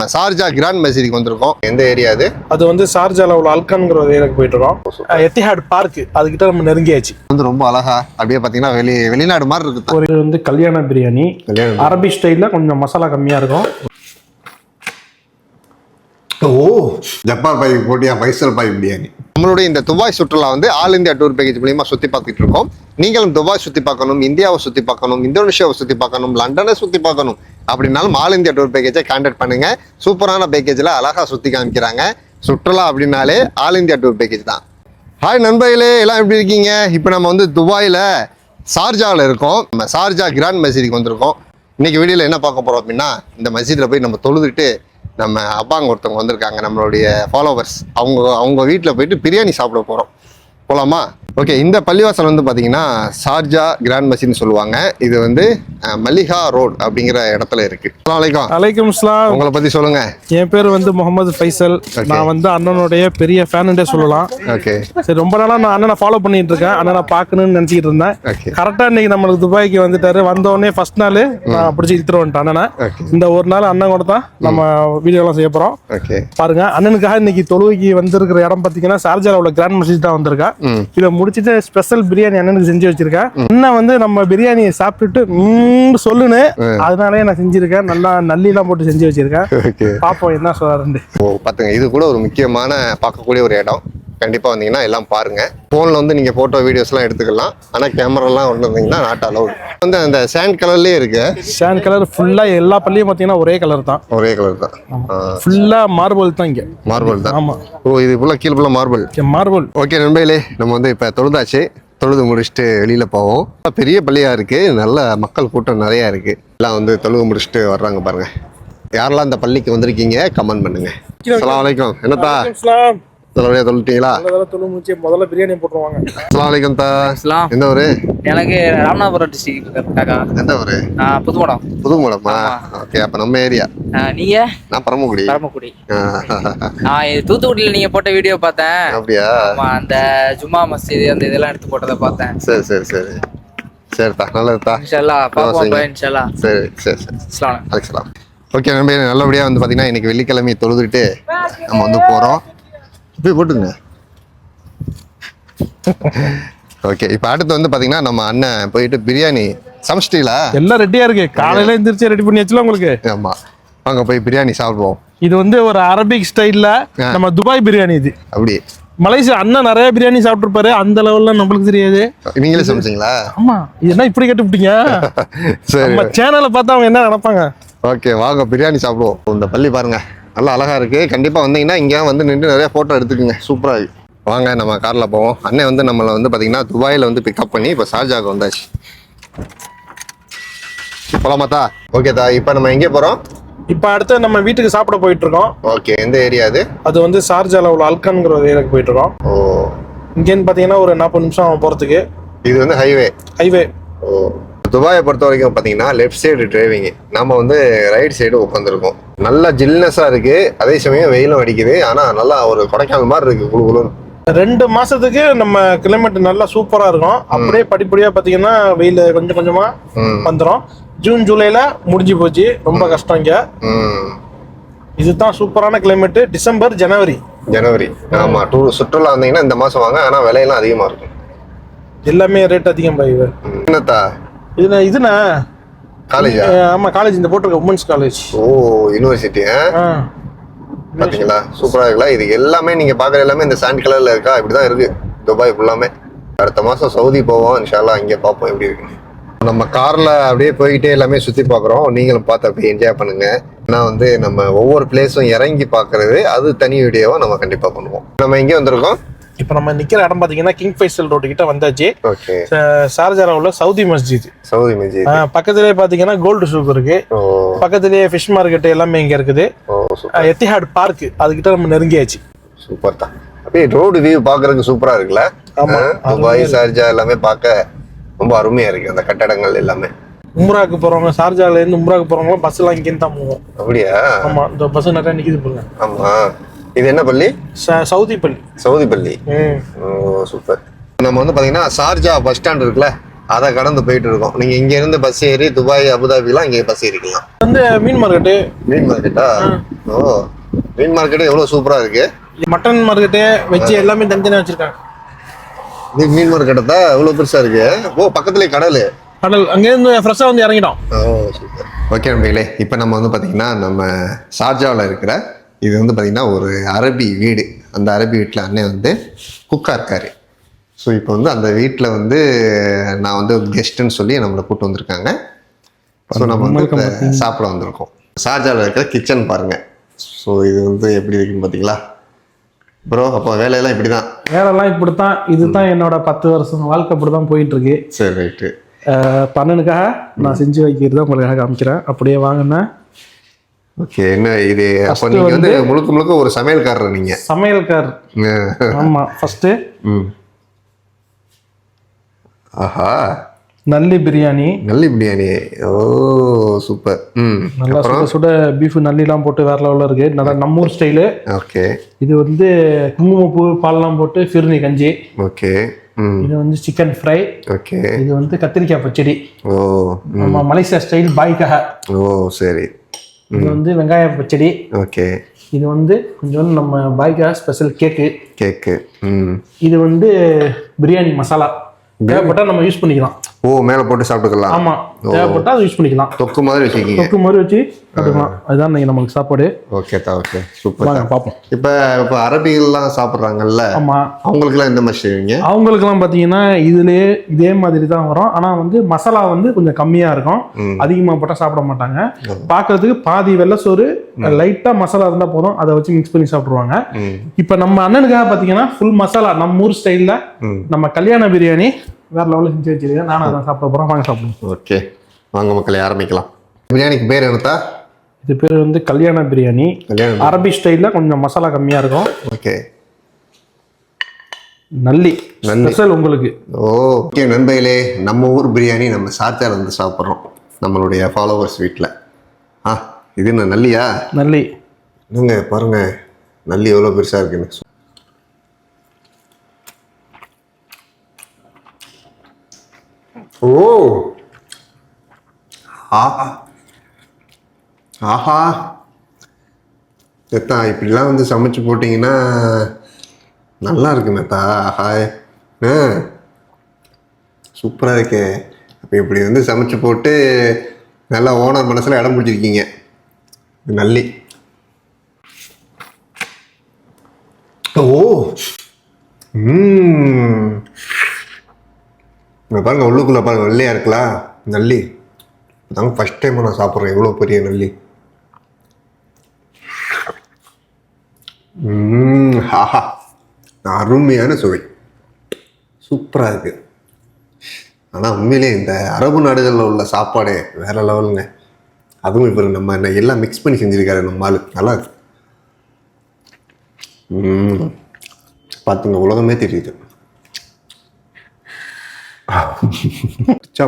நம்ம Sharjah grand மசீதிக்கு வந்திருக்கோம். எந்த ஏரியா அது? அது வந்து ஷார்ஜால உள்ள அல்கான்ங்கிற ஒரு ஏரியாக்கு போயிட்டு இருக்கோம். எத்திஹாட் பார்க் அதுக்கிட்ட நம்ம நெருங்கியாச்சு. வந்து ரொம்ப அழகா அப்படியே பாத்தீங்கன்னா வெளிநாடு மாதிரி இருக்கு. ஒரு வந்து கல்யாண பிரியாணி அரபி ஸ்டைல்ல கொஞ்சம் மசாலா கம்மியா இருக்கும். ஓ ஜப்பான் பாய் போட்டியா பைசல் பாய் பிரியாணி. நம்மளுடைய இந்த துபாய் சுற்றுலா வந்து ஆல் இந்தியா டூர் பேக்கேஜ் மூலியமா சுத்தி பார்த்துட்டு இருக்கோம். நீங்களும் துபாய் சுத்தி பார்க்கணும், இந்தியாவை சுத்தி பார்க்கணும், இந்தோனேஷியாவை சுத்தி பார்க்கணும், லண்டனை சுத்தி பார்க்கணும் அப்படின்னாலும் ஆல் இந்தியா டூர் பேக்கேஜை கான்டாக்ட் பண்ணுங்க. சூப்பரான பேக்கேஜ்ல அழகா சுத்தி காமிக்கிறாங்க. சுற்றுலா அப்படின்னாலே ஆல் இந்தியா டூர் பேக்கேஜ் தான். ஹாய் நண்பர்களே, எல்லாம் எப்படி இருக்கீங்க? இப்போ நம்ம வந்து துபாயில ஷார்ஜாவில் இருக்கோம். நம்ம ஷார்ஜா கிராண்ட் மசீதிக்கு வந்திருக்கோம். இன்னைக்கு வீடியோல என்ன பார்க்க போறோம் அப்படின்னா, இந்த மசீதில் போய் நம்ம தொழுதுட்டு நம்ம அப்பாங்க ஒருத்தவங்க வந்திருக்காங்க, நம்மளுடைய ஃபாலோவர்ஸ். அவங்க வீட்டில் போயிட்டு பிரியாணி சாப்பிட போகிறோம். போகலாமா? ஓகே, இந்த பள்ளிவாசல் வந்து பார்த்தீங்கன்னா ஷார்ஜா கிராண்ட் மசீத்னு சொல்லுவாங்க. இது வந்து மல்லிகா ரோட் அப்படிங்கிற இடத்துல இருக்கு. அலைக்கும் அஸ்ஸலாம். உங்களை பற்றி சொல்லுங்க. என் பேர் வந்து முகமது ஃபைசல். நான் வந்து அண்ணனுடைய பெரிய ஃபேனுன்றே சொல்லலாம். ஓகே, சரி, ரொம்ப நாளாக நான் அண்ணனை ஃபாலோ பண்ணிட்டு இருக்கேன். அண்ணனை பார்க்கணும்னு நினச்சிக்கிட்டு இருந்தேன். கரெக்டாக இன்னைக்கு நம்மளுக்கு துபாய்க்கு வந்துட்டாரு. வந்தோடனே ஃபர்ஸ்ட் நாள் நான் பிடிச்சி இழுத்துட்டு வந்துட்டேன் அண்ணனை. இந்த ஒரு நாள் அண்ணன் கூட தான் நம்ம வீடியோலாம் செய்ய போகிறோம். பாருங்க, அண்ணனுக்காக இன்னைக்கு தொழுகைக்கு வந்திருக்கிற இடம் பார்த்தீங்கன்னா ஷார்ஜாவில் உள்ள கிராண்ட் மசீத் தான் வந்திருக்கேன். இதை முடிச்சுட்டு ஸ்பெஷல் பிரியாணி அண்ணனுக்கு செஞ்சு வச்சிருக்கேன். அண்ணன் வந்து நம்ம பிரியாணியை சாப்பிட்டுட்டு சொல்லுன்னு அதனாலே நான் செஞ்சிருக்கேன். நல்லா நல்லிலாம் போட்டு செஞ்சு வச்சிருக்கேன். பாப்போம் என்ன சொல்றாருன்னு. பாத்துங்க, இது கூட ஒரு முக்கியமான பார்க்கக்கூடிய ஒரு இடம். கண்டிப்பா வந்தீங்கன்னா எல்லாம் பாருங்க. போன்ல வந்து நீங்க போட்டோ வீடியோஸ் எல்லாம் எடுத்துக்கலாம். ஆனா கேமராலாம் ஒன்று வந்தீங்கன்னா நாட் அலௌட். வந்து அந்த சாண்ட் கலர்லயே இருக்கு. சாண்ட் கலர் ஃபுல்லா எல்லா பள்ளியும் பாத்தீங்கன்னா ஒரே கலர் தான். ஒரே கலர் தான். ஃபுல்லா மார்பிள் தான் இங்க. மார்பிள் தான். ஆமா. ஓ, இது ஃபுல்லா கீழ ஃபுல்லா மார்பிள். மார்பிள். ஓகே நண்பர்களே, நம்ம வந்து இப்ப தொழுதாச்சு. தொழுது முடிச்சுட்டு வெளியில போவோம். பெரிய பள்ளியா இருக்கு, நல்ல மக்கள் கூட்டம் நிறைய இருக்கு. எல்லாம் வந்து தொழுது முடிச்சுட்டு வர்றாங்க பாருங்க. யாரெல்லாம் இந்த பள்ளிக்கு வந்திருக்கீங்க கமெண்ட் பண்ணுங்க. அஸ்ஸலாமு அலைக்கும். என்னத்தா நல்லபடியா தொழுட்டீங்களா? முதல்ல பிரியாணி போட்டுருவாங்க. அஸ்ஸலாமு அலைக்கும் தா. எந்த ஊரு? எனக்கு ராமநாதபுரம் டிஸ்ட்ரிக்ட் காக்கா. எந்த ஊரு? புதுமடம். புதுமடமா? ஓகே, அப்ப நம்ம ஏரியா. நீங்க? நான் பரமக்குடி. பரமக்குடி. தூத்துக்குடியில நீங்க போட்ட வீடியோ பார்த்தேன். அப்படியா? அந்த ஜும்மா மஸ்ஜித் அந்த இதெல்லாம் எடுத்து போட்டதை பார்த்தேன். சரி சரி சரி சரிதா, நல்லதுதா. இன்ஷாஅல்லாஹ் பாப்போம் இன்ஷாஅல்லாஹ். சரி சரி சரி. அஸ்ஸலாமு அலைக்கும். ஓகே நம்பி, நல்லபடியா வந்து பாத்தீங்கன்னா இன்னைக்கு வெள்ளிக்கிழமை தொழுதுட்டு நம்ம வந்து போறோம். போய் போட்டுங்க. ஓகே, இப்போ அடுத்து வந்து பாத்தீங்கன்னா நம்ம அண்ணன் போயிட்டு பிரியாணி சமைச்சிட்டீங்களா? எல்லாம் ரெடியா இருக்கு. காலையில எந்திரிச்சு ரெடி பண்ணி வச்சுலாம் உங்களுக்கு. ஆமா, வாங்க போய் பிரியாணி சாப்பிடுவோம். இது வந்து ஒரு அரபிக் ஸ்டைல்ல நம்ம துபாய் பிரியாணி. இது அப்படி மலேசியா அண்ணன் நிறைய பிரியாணி சாப்பிட்டுருப்பாரு. அந்த லெவல்ல நம்மளுக்கு தெரியாது. நீங்களே சமைச்சிங்களா? ஆமா. என்ன இப்படி கேட்டு விட்டீங்க? சரி, நம்ம சேனலை பார்த்தா அவங்க என்ன நினைப்பாங்க? ஓகே, வாங்க பிரியாணி சாப்பிடுவோம். இந்த பள்ளி பாருங்க, நல்லா அழகா இருக்கு. கண்டிப்பா வந்தீங்கன்னா இங்கே வந்து நின்று நிறைய போட்டோ எடுத்துக்கோங்க. சூப்பரா இருக்கு. வாங்க நம்ம கார்ல போவோம். அண்ணன் வந்து நம்மளை வந்து பாத்தீங்கன்னா துபாயில வந்து பிக்கப் பண்ணி இப்போ ஷார்ஜாக்கு வந்தாச்சு. போலாமாத்தா? ஓகே தா, இப்போ நம்ம எங்கே போறோம்? இப்ப அடுத்து நம்ம வீட்டுக்கு சாப்பிட போயிட்டு இருக்கோம். ஓகே, எந்த ஏரியா அது? அது வந்து ஷார்ஜால உள்ள அல்கான்ங்கிற ஒரு ஏரியாக்கு போயிட்டு இருக்கோம். ஓ, இங்கேன்னு பாத்தீங்கன்னா ஒரு 40 நிமிஷம் ஆகும் போறதுக்கு. இது வந்து ஹைவே. ஓ, துபாயை பொறுத்த வரைக்கும் பார்த்தீங்கன்னா லெஃப்ட் சைடு டிரைவிங், நம்ம வந்து ரைட் சைடு உட்காந்துருக்கோம். நல்லா ஜில்னஸாக இருக்கு, அதே சமயம் வெயிலும் அடிக்குது. ஆனால் நல்லா ஒரு கொடைக்கானல் மாதிரி இருக்கு, குழு குழுன்னு. 2 மாசத்துக்கு நம்ம கிளைமேட் நல்லா சூப்பரா இருக்கும். அப்படியே படிப்படியா பாத்தீங்கன்னா வெயில் கொஞ்சம் கொஞ்சமா வந்துடும். ஜூன் ஜூலைல முடிஞ்சு போச்சு, ரொம்ப கஷ்டம் இங்க. இதுதான் சூப்பரான கிளைமேட். டிசம்பர் ஜனவரி. ஆமா, சுற்றுலா வந்தீங்கன்னா இந்த மாசம் வாங்க. ஆனா விலையெல்லாம் அதிகமா இருக்கும். எல்லாமே ரேட் அதிகம் பாய்வு. என்னத்தா இதுனா காலேஜா? ஆமா, காலேஜ் இந்த போட்டிருக்க உமன்ஸ் காலேஜ். ஓ, யூனிவர்சிட்டி. பாத்தீங்களா, சூப்பரா இருக்குல்ல. இது எல்லாமே நீங்க பாக்குற எல்லாமே இந்த சாண்ட் கலர்ல இருக்கா? இப்படிதான் இருக்கு துபாய் ஃபுல்லாமே. அடுத்த மாசம் சவுதி போவோம் இன்ஷால்லா, இங்கே பார்ப்போம் எப்படி இருக்கு. நம்ம கார்ல அப்படியே போய்கிட்டே எல்லாமே சுத்தி பாக்குறோம். நீங்களும் பார்த்து அப்படியே என்ஜாய் பண்ணுங்க. ஏன்னா வந்து நம்ம ஒவ்வொரு பிளேஸும் இறங்கி பாக்குறது அது தனி வீடியோவா நம்ம கண்டிப்பா பண்ணுவோம். நம்ம எங்கே வந்திருக்கோம்? இப்போ நம்ம நிக்கிற இடம் பாத்தீங்கன்னா கிங் ஃபைசல் ரோடு கிட்ட வந்தாச்சு. ஓகே, ஷார்ஜால உள்ள சவுதி மஸ்ஜித். பக்கத்திலேயே பாத்தீங்கன்னா கோல்டு சூக் இருக்கு. பக்கத்திலேயே ஃபிஷ் மார்க்கெட் எல்லாமே இங்க இருக்குது. எத்திஹாட் பார்க் அதுக்கிட்ட நம்ம நெருங்கியாச்சு. சூப்பர் தான். அப்படியே ரோடு வியூ பாக்குறதுக்கு சூப்பரா இருக்குல்ல. ஆமா, துபாய் ஷார்ஜா எல்லாமே பார்க்க ரொம்ப அருமையா இருக்கு. அந்த கட்டடங்கள் எல்லாமே. உம்ராக்கு போறவங்க, ஷார்ஜால இருந்து உம்ராக்கு போறவங்க பஸ் எல்லாம் இங்கேருந்து தான் போவோம். அப்படியா? ஆமா, இந்த பஸ் நிறைய நிக்குது பாருங்க. ஆமா, இது என்ன பள்ளி? சவுதி பள்ளி. சவுதி பள்ளி. ஓ, சூப்பர். நம்ம வந்து பாத்தீங்கன்னா ஷார்ஜா பஸ் ஸ்டாண்ட் இருக்குல்ல, அதை கடந்து போயிட்டு இருக்கோம். நீங்க இங்க இருந்து பஸ் ஏறி துபாய் அபுதாபிலாம் இங்கே பஸ் ஏறிக்கலாம். வந்து மீன் மார்க்கெட்டு. மீன் மார்க்கெட்டா? ஓ, மீன் மார்க்கெட்டு எவ்வளவு சூப்பரா இருக்கு. மட்டன் மார்க்கெட்டு வெஜ் எல்லாமே தனித்தனியா வச்சிருக்காங்க. மீன் மார்க்கெட்டா எவ்வளவு பெருசா இருக்கு. ஓ, பக்கத்துலயே கடல். அங்கேருந்து ஃப்ரெஷ்ஷாக வந்து இறங்கிட்டோம். ஓ சூப்பர். ஓகே நம்பிகளே, இப்போ நம்ம வந்து பார்த்தீங்கன்னா நம்ம ஷார்ஜாவில் இருக்கிற இது வந்து பார்த்தீங்கன்னா ஒரு அரபி வீடு. அந்த அரபி வீட்டில் அண்ணன் வந்து குக்காக இருக்காரு. ஸோ இப்போ வந்து அந்த வீட்டில் வந்து நான் வந்து கெஸ்ட்டுன்னு சொல்லி நம்மளை கூப்பிட்டு வந்திருக்காங்க. ஸோ நம்ம வந்து சாப்பிட வந்திருக்கோம். ஷார்ஜாவில் இருக்கிற கிச்சன் பாருங்கள். ஸோ இது வந்து எப்படி இருக்குன்னு பார்த்தீங்களா ப்ரோ? அப்போ வேலையெல்லாம் இப்படி தான்? வேலையெல்லாம் இப்படி தான். இதுதான் என்னோட 10 வருஷம் வாழ்க்கை இப்படி தான் போயிட்டு இருக்கு. சரி, ரைட்டு. பண்ணனுக்காக நான் செஞ்சு வைக்கிறது உங்களுக்காக காமிக்கிறேன். அப்படியே வாங்கினா ஓகே. என்ன இது? அப்போ நீங்கள் வந்து முழுக்க முழுக்க ஒரு சமையல்காரர். நீங்கள் சமையல்காரர்? ஆமாம். ஃபஸ்ட்டு ஆஹா, நல்லி பிரியாணி. நல்லி பிரியாணி. ஓ சூப்பர். நல்லா சுட சுட பீஃப் நல்லிலாம் போட்டு வேற லெவலில் இருக்கு. நல்லா நம்ம ஊர் ஸ்டைலு. ஓகே. இது வந்து குங்குமப்பூ பால்லாம் போட்டு ஃபிர்னி கஞ்சி. ஓகே. இது வந்து சிக்கன் ஃப்ரை. ஓகே. இது வந்து கத்திரிக்காய் பச்சடி. ஓ, நம்ம மலேசியா ஸ்டைல் பாய்க்காக. ஓ சரி. இது வந்து வெங்காய பச்சடி. ஓகே. இது வந்து கொஞ்சம் நம்ம பாய்க்காக ஸ்பெஷல் கேக்கு. இது வந்து பிரியாணி மசாலா. தேவைப்பட்டா நம்ம யூஸ் பண்ணிக்கலாம். ஓ, மேலே போட்டு சாப்பிட்டுக்கலாம். ஆமா, தேவைப்பட்டா அதை யூஸ் பண்ணிக்கலாம். தொக்கு மாதிரி வச்சுக்கிங்க. தொக்கு மாதிரி வச்சு சாப்பிட்டுக்கலாம். அதுதான் இன்னைக்கு நமக்கு சாப்பாடு. ஓகே தா. Okay super. வாங்க பார்ப்போம். இப்போ அரபிகள்லாம் சாப்பிட்றாங்கல்ல, ஆமா, அவங்களுக்குலாம் எந்த மாதிரி செய்வீங்க? அவங்களுக்குலாம் பார்த்தீங்கன்னா இதுலேயே இதே மாதிரி தான் வரும். ஆனால் வந்து மசாலா வந்து கொஞ்சம் கம்மியாக இருக்கும். அதிகமாக போட்டால் சாப்பிட மாட்டாங்க. பார்க்கறதுக்கு பாதி வெள்ளை சோறு லைட்டாக மசாலா இருந்தால் போதும், அதை வச்சு மிக்ஸ் பண்ணி சாப்பிடுவாங்க. இப்போ நம்ம அண்ணனுக்காக பார்த்தீங்கன்னா ஃபுல் மசாலா நம்ம ஊர் ஸ்டைலில் நம்ம கல்யாண பிரியாணி வேற லெவலில் செஞ்சு வச்சிருக்கேன். நானும் அதான் சாப்பிட போகிறேன். வாங்க சாப்பிடுவோம். ஓகே வாங்க மக்களே, ஆரம்பிக்கலாம். பிரியாணிக்கு பேர் என்னத்தா? இது பேர் வந்து கல்யாண பிரியாணி. அரபி ஸ்டைலில் கொஞ்சம் மசாலா கம்மியாக இருக்கும். ஓகே. நல்லி ஸ்பெஷல் உங்களுக்கு. ஓகே நண்பர்களே, நம்ம ஊர் பிரியாணி நம்ம ஷார்ஜால வந்து சாப்பிட்றோம் நம்மளுடைய ஃபாலோவர்ஸ் வீட்டில். இது என்ன நல்லியா? நல்லி. என்னங்க பாருங்க, நல்லி எவ்வளோ பெருசாக இருக்குன்னு. ஓ ஆஹா ஆஹா, நெத்தா இப்படிலாம் வந்து சமைச்சு போட்டிங்கன்னா நல்லா இருக்கு நெத்தா. ஹாய், சூப்பராக இருக்கே. அப்போ இப்படி வந்து சமைச்சு போட்டு நல்லா ஓனர் மனசில் இடம் பிடிச்சிருக்கீங்க. நல்லி. ஓ பாருங்க, உள்ளுக்குள்ளே பாருங்க வெள்ளையாக இருக்கலாம் நல்லி. அதாங்க ஃபஸ்ட் டைம் நான் சாப்பிட்றேன் இவ்வளோ பெரிய நல்லி. ஆஹா, அருமையான சுவை, சூப்பராக இருக்குது. ஆனால் உண்மையிலே இந்த அரபு நாடுகளில் உள்ள சாப்பாடே வேற லெவலுங்க. அதுவும் இப்போ நம்ம எல்லாம் மிக்ஸ் பண்ணி செஞ்சுருக்காரு நம்ம ஆளு. நல்லா இருக்கு. பார்த்துங்க, உலகமே தெரியுது.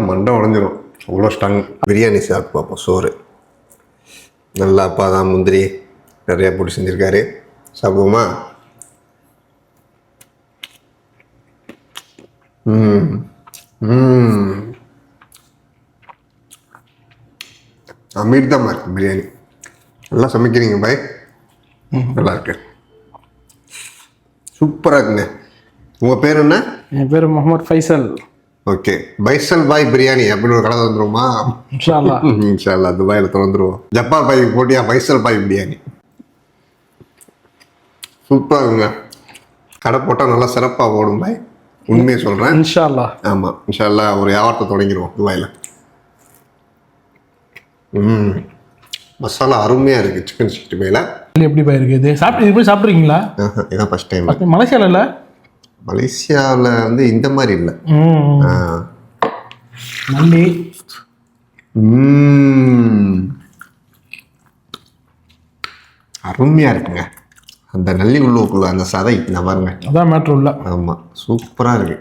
மண்டை உடஞ்சிரும் அவ்வளோ ஸ்ட்ராங். பிரியாணி சாப்பிட்டு பார்ப்போம். சோறு நல்லா பாதாம் முந்திரி நிறையா போட்டு செஞ்சுருக்காரு. சாப்பிடுவோமா? அமிர்தமாக இருக்கு பிரியாணி. நல்லா சமைக்கிறீங்க பாய், நல்லா இருக்கு, சூப்பராக இருக்குங்க. உங்கள் பேர் என்ன? என் பேர் முகமது ஃபைசல். ஓகே, பைசல் பாய் பிரியாணி அப்படின்னு ஒரு கடை வந்துருமா? இன்ஷா அல்லாஹ் துபாயில் திறந்துருவோம். ஜப்பார் பாய் போட்டியா பைசல் பாய் பிரியாணி. சூப்பராக இருக்குங்க. கடை போட்டால் நல்லா சிறப்பாக ஓடும் பாய், உண்மையை சொல்கிறேன். இன்ஷா அல்லாஹ். ஆமாம், இன்ஷா அல்லாஹ் ஒரு வியாபாரத்தை தொடங்கிடுவோம் துபாயில். மசாலா அருமையாக இருக்குது சிக்கன் 65ல. எப்படி பாய் இருக்குது? இது போய் சாப்பிட்ருக்கீங்களா? இதான் ஃபஸ்ட் டைம். மலேசியாவில் இல்லை? மலேசியாவில் வந்து இந்த மாதிரி இல்லை. நல்லி அருமையாக இருக்குங்க. அந்த நல்லி உள்ளுக்குள்ள அந்த சதை நான் பாருங்க, அதான் மேட்ரு உள்ள. ஆமாம், சூப்பராக இருக்கு.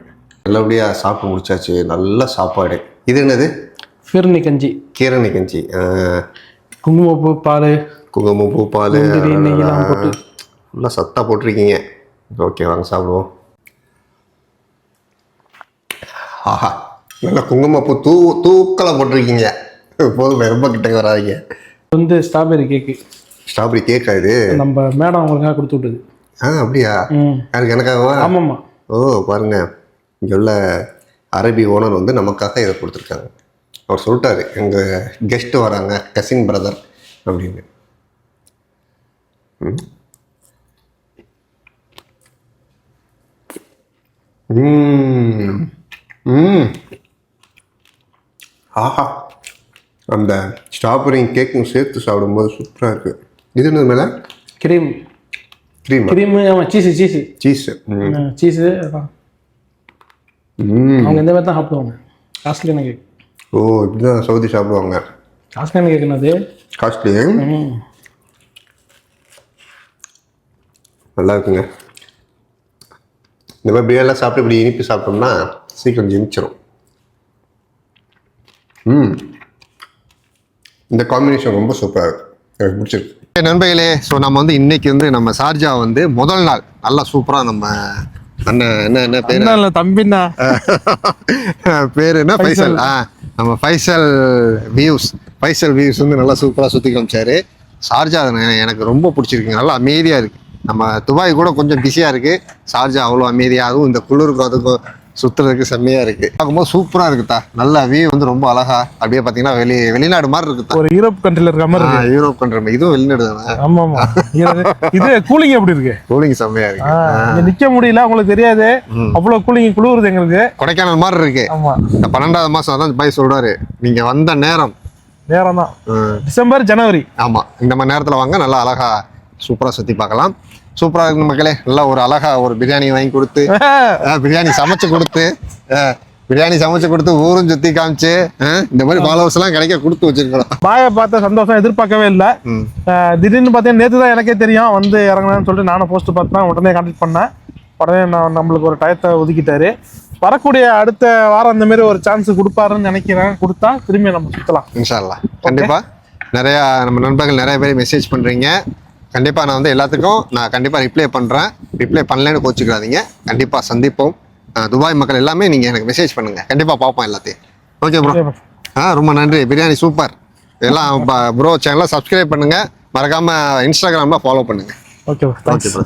நல்லபடியாக சாப்பிட்டு முடிச்சாச்சு. நல்ல சாப்பாடு. இது என்னது? ஃபிர்னி கஞ்சி. கீரணி கஞ்சி. குங்குமப்பூ பால் நெய்யெல்லாம் போட்டு ஃபுல்லாக சத்தாக போட்டிருக்கீங்க. ஓகே வாங்க சாப்பிடுவோம். ஆஹா, நல்லா குங்குமப்பூ தூக்கலை போட்டிருக்கீங்க. போதும், ரொம்ப கிட்ட வராதிங்க. வந்து ஸ்ட்ராபெரி கேக்கு. ஸ்ட்ராபெரி கேக்கா இது? நம்ம மேடம் அவங்களுக்காக கொடுத்து விட்டது. அப்படியா? யாருக்கு, எனக்காகவா? ஆமாம்மா. ஓ பாருங்க, இங்கே உள்ள அரபி ஓனர் வந்து நமக்காக இதை கொடுத்துருக்காங்க. அவர் சொல்லிட்டாரு, எங்கள் கெஸ்ட்டு வராங்க, கசின் பிரதர் அப்படின்னு. ஆஹா, அந்த ஸ்ட்ராபெரியும் கேக்கும் சேர்த்து சாப்பிடும்போது சூப்பராக இருக்குது. இது என்ன மேலே? கிரீம். ஆமாம், சீஸு. சீஸு அதான். அவங்க இந்த மாதிரி தான் சாப்பிடுவாங்க. காஸ்ட்லியான கேக். ஓ, இப்படி தான் சவுதி சாப்பிடுவாங்க. காஸ்ட்லியான கேக் என்னது? காஸ்ட்லி. நல்லா இருக்குங்க. இந்த மாதிரி பிரியாணிலாம் சாப்பிட்டு இப்படி இனிப்பு சாப்பிட்டோம்னா சீக்கிரம் ஜெமிச்சிடும். இந்த காம்பினேஷன் ரொம்ப சூப்பராக இருக்குது, எனக்கு பிடிச்சிருக்கு. நண்பர்களே, ஸோ நம்ம வந்து இன்னைக்கு வந்து நம்ம ஷார்ஜா வந்து முதல் நாள் நல்லா சூப்பராக நம்ம அண்ணன் என்ன பேர்? தம்பிண்ணா. பேர் என்ன? ஃபைசல். நம்ம ஃபைசல் வியூஸ் வந்து நல்லா சூப்பராக சுற்றி காமிச்சாரு. ஷார்ஜா எனக்கு ரொம்ப பிடிச்சிருக்கு, நல்லா அமைதியாக இருக்குது. நம்ம துபாய் கூட கொஞ்சம் பிஸியாக இருக்குது, ஷார்ஜா அவ்வளோ அமைதியாக, அதுவும் இந்த குளிருக்கும் அதுக்கும் சுற்றுறதுக்கு செம்மையாக இருக்குது. பார்க்கும்போது சூப்பராக இருக்குதா, நல்ல வியூ வந்து ரொம்ப அழகா அப்படியே பார்த்தீங்கன்னா வெளிநாடு மாதிரி இருக்குதா. ஒரு யூரோப் கண்ட்ரியில் இருக்க மாதிரி. யூரோப் கண்ட்ரி, இதுவும் வெளிநாடு தானே? ஆமாம். இது கூலிங் எப்படி இருக்கு? கூலிங் செம்மையாக இருக்கு. நிற்க முடியல, உங்களுக்கு தெரியாது, அவ்வளோ கூலிங் குளிருது எங்களுக்கு. கொடைக்கானல் மாதிரி இருக்கு. ஆமாம். இந்த 12வது மாதம் அதான் பாய் சொல்கிறாரு, நீங்கள் வந்த நேரம் தான் டிசம்பர் ஜனவரி. ஆமாம், இந்த மாதிரி நேரத்தில் வாங்க, நல்லா அழகா சூப்பராக சுற்றி பார்க்கலாம். சூப்பராக இருக்கு மக்களே. நல்லா ஒரு அழகா ஒரு பிரியாணி வாங்கி கொடுத்து, பிரியாணி சமைச்சு கொடுத்து ஊரும் சுற்றி காமிச்சு, இந்த மாதிரி ஃபாலோவர்ஸ் எல்லாம் கிடைக்க கொடுத்து வச்சிருக்கிறோம். பாயை பார்த்த சந்தோஷம் எதிர்பார்க்கவே இல்லை. திடீர்னு பார்த்தீங்கன்னா நேற்று தான் எனக்கே தெரியும் வந்து இறங்கினான்னு சொல்லிட்டு நானும் போஸ்ட் பார்த்தேன், உடனே கான்டாக்ட் பண்ணேன். உடனே நம்மளுக்கு ஒரு டயத்தை ஒதுக்கிட்டாரு. வரக்கூடிய அடுத்த வாரம் அந்த மாதிரி ஒரு சான்ஸ் கொடுப்பாருன்னு நினைக்கிறேன். கொடுத்தா திரும்பி நம்ம சுற்றலாம் இன்ஷா அல்லாஹ். கண்டிப்பா நிறையா நம்ம நண்பர்கள் நிறைய பேர் மெசேஜ் பண்ணுறீங்க. கண்டிப்பாக நான் வந்து எல்லாத்துக்கும் கண்டிப்பாக ரிப்ளை பண்ணுறேன். ரிப்ளை பண்ணலன்னு கோச்சிக்கிறாதீங்க. கண்டிப்பாக சந்திப்போம். துபாய் மக்கள் எல்லாமே நீங்கள் எனக்கு மெசேஜ் பண்ணுங்கள், கண்டிப்பாக பார்ப்போம் எல்லாத்தையும். Okay bro. ரொம்ப நன்றி. பிரியாணி சூப்பர். எல்லாம் ப்ரோ சேனலை சப்ஸ்கிரைப் பண்ணுங்கள், மறக்காமல் இன்ஸ்டாகிராமில் ஃபாலோ பண்ணுங்கள். Okay bro.